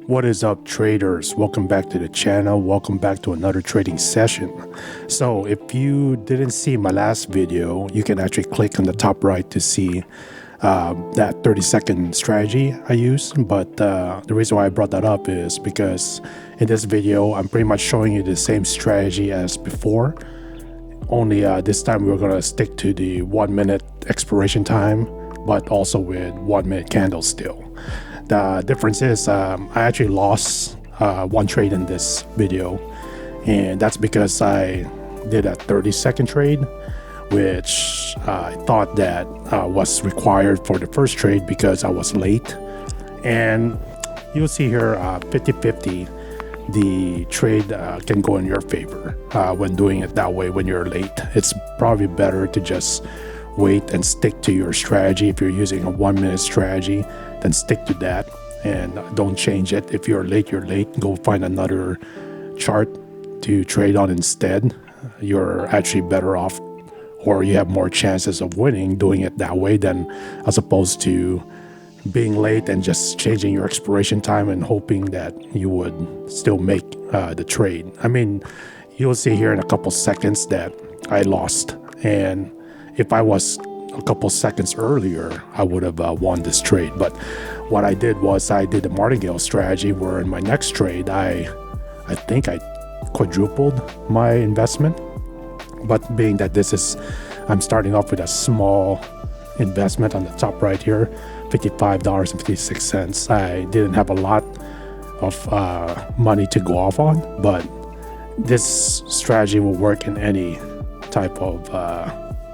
What is up, traders? Welcome back to the channel. Welcome back to another trading session. So if you didn't see my last video, you can actually click on the top right to see that 30-second strategy I used. But the reason why I brought that up is because in this video, I'm pretty much showing you the same strategy as before. Only this time we're going to stick to the 1 minute expiration time, but also with 1 minute candles still. The difference is I actually lost one trade in this video, and that's because I did a 30-second trade, which I thought that was required for the first trade because I was late. And you'll see here 50-50, the trade can go in your favor when doing it that way when you're late. It's probably better to just wait and stick to your strategy. If you're using a 1 minute strategy, then stick to that and don't change it. If you're late, you're late. Go find another chart to trade on instead. You're actually better off, or you have more chances of winning doing it that way than as opposed to being late and just changing your expiration time and hoping that you would still make the trade. I mean, you'll see here in a couple seconds that I lost, and if I was a couple seconds earlier, I would have won this trade. But what I did was I did the Martingale strategy, where in my next trade, I think I quadrupled my investment. But being that I'm starting off with a small investment on the top right here, $55.56. I didn't have a lot of money to go off on, but this strategy will work in any type of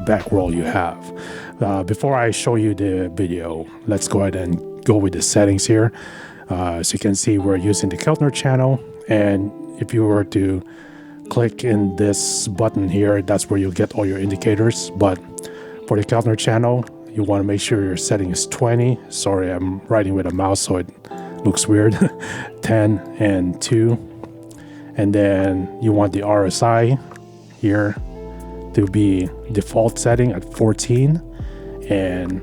back roll you have. Before I show you the video, let's go ahead and go with the settings here. As you can see, we're using the Keltner channel, and if you were to click in this button here, that's where you'll get all your indicators. But for the Keltner channel, you want to make sure your setting is 20. Sorry, I'm writing with a mouse, so it looks weird. 10 and 2. And then you want the RSI here to be default setting at 14, and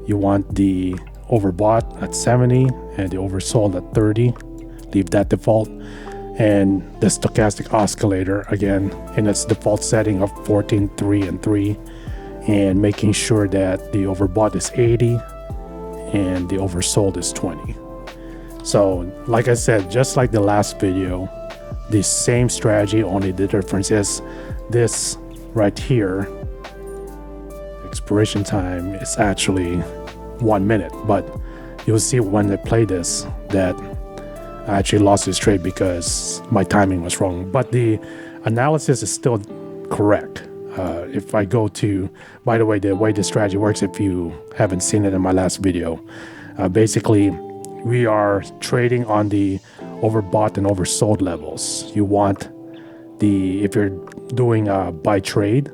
you want the overbought at 70 and the oversold at 30. Leave that default. And the stochastic oscillator again in its default setting of 14, 3 and 3, and making sure that the overbought is 80 and the oversold is 20. So like I said, just like the last video, the same strategy, only the difference is this right here, expiration time is actually 1 minute. But you'll see when I play this that I actually lost this trade because my timing was wrong, but the analysis is still correct. If I go to, by the way this strategy works, if you haven't seen it in my last video, basically we are trading on the overbought and oversold levels. You want if you're doing a buy trade,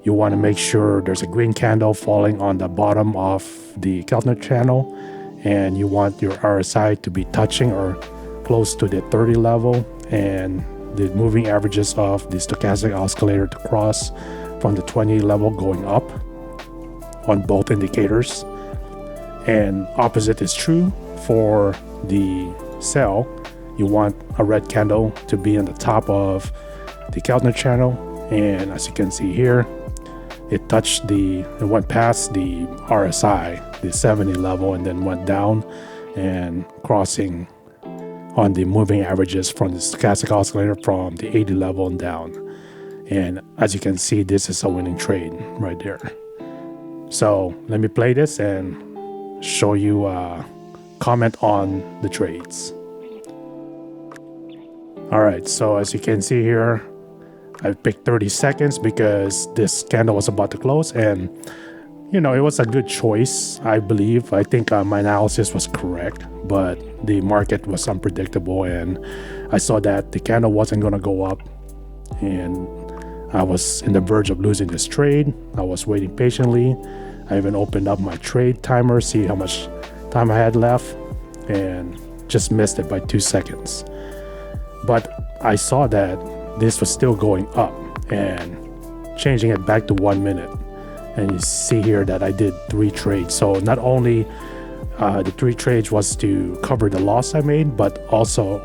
you want to make sure there's a green candle falling on the bottom of the Keltner channel, and you want your RSI to be touching or close to the 30 level, and the moving averages of the stochastic oscillator to cross from the 20 level going up on both indicators. And opposite is true for the sell. You want a red candle to be on the top of the Keltner channel, and as you can see here, it went past the RSI, the 70 level, and then went down and crossing on the moving averages from the stochastic oscillator from the 80 level and down. And as you can see, this is a winning trade right there. So let me play this and show you comment on the trades. All right, so as you can see here, I picked 30 seconds because this candle was about to close, and you know, it was a good choice, I believe. I think my analysis was correct, but the market was unpredictable, and I saw that the candle wasn't going to go up, and I was in the verge of losing this trade. I was waiting patiently. I even opened up my trade timer, see how much time I had left, and just missed it by 2 seconds. But I saw that this was still going up and changing it back to 1 minute. And you see here that I did 3 trades. So not only The 3 trades was to cover the loss I made, but also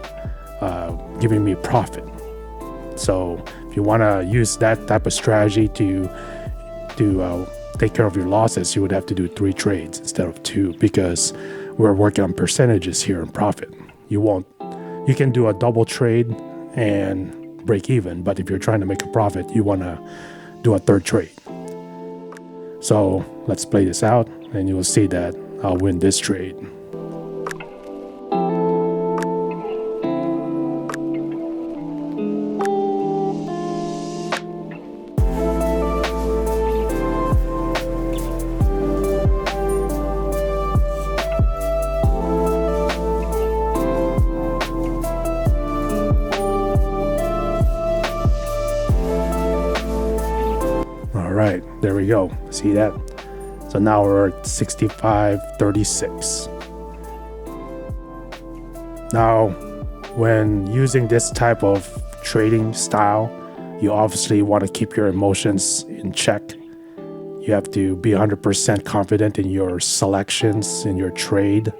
giving me profit. So if you want to use that type of strategy to take care of your losses, you would have to do 3 trades instead of 2, because we're working on percentages here in profit. You can do a double trade and break even, but if you're trying to make a profit, you want to do a 3rd trade. So let's play this out, and you will see that I'll win this trade. All right, there we go. See that? So now we're at 65.36. Now, when using this type of trading style, you obviously want to keep your emotions in check. You have to be 100% confident in your selections, in your trade,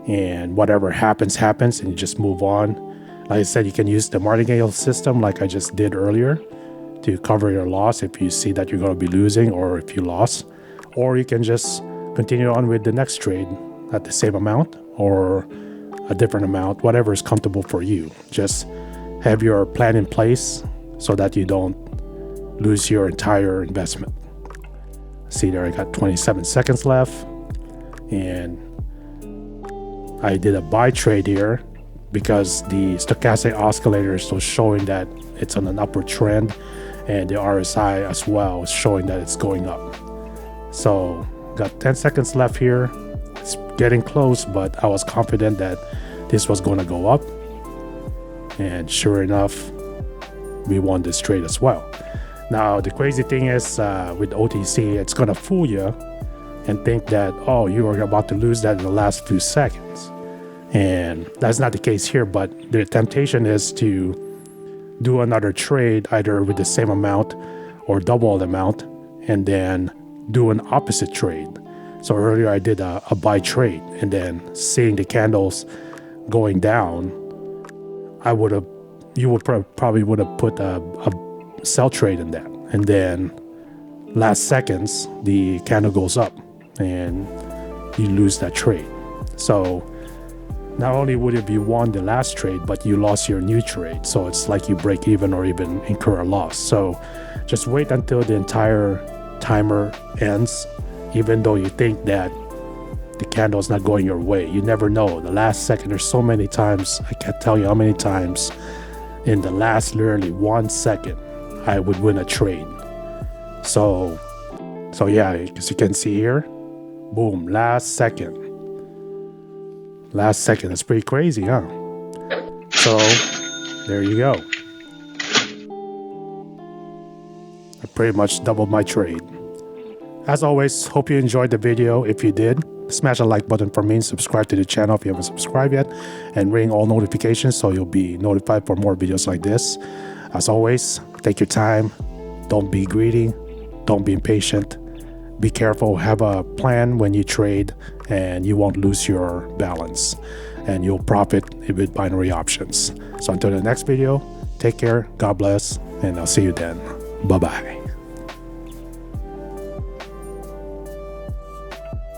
and whatever happens, happens, and you just move on. Like I said, you can use the Martingale system like I just did earlier to cover your loss if you see that you're going to be losing or if you lost. Or you can just continue on with the next trade at the same amount or a different amount, whatever is comfortable for you. Just have your plan in place so that you don't lose your entire investment. See there, I got 27 seconds left, and I did a buy trade here because the stochastic oscillator is still showing that it's on an upward trend, and the RSI as well is showing that it's going up. So got 10 seconds left here. It's getting close, but I was confident that this was going to go up, and sure enough, we won this trade as well. Now the crazy thing is with OTC, it's going to fool you and think that, oh, you are about to lose that in the last few seconds, and that's not the case here. But the temptation is to do another trade either with the same amount or double the amount, and then do an opposite trade. So earlier I did a buy trade, and then seeing the candles going down, you would probably would have put a sell trade in that, and then last seconds the candle goes up and you lose that trade. So not only would it be won the last trade, but you lost your new trade. So it's like you break even or even incur a loss. So just wait until the entire timer ends, even though you think that the candle is not going your way. You never know. The last second, there's so many times, I can't tell you how many times in the last literally 1 second I would win a trade. So yeah, as you can see here, boom, last second. It's pretty crazy, huh? So there you go. I pretty much doubled my trade. As always, hope you enjoyed the video. If you did, smash a like button for me and subscribe to the channel if you haven't subscribed yet, and ring all notifications so you'll be notified for more videos like this. As always, take your time. Don't be greedy. Don't be impatient. Be careful. Have a plan when you trade, and you won't lose your balance, and you'll profit with binary options. So until the next video, take care, God bless, and I'll see you then. Bye-bye.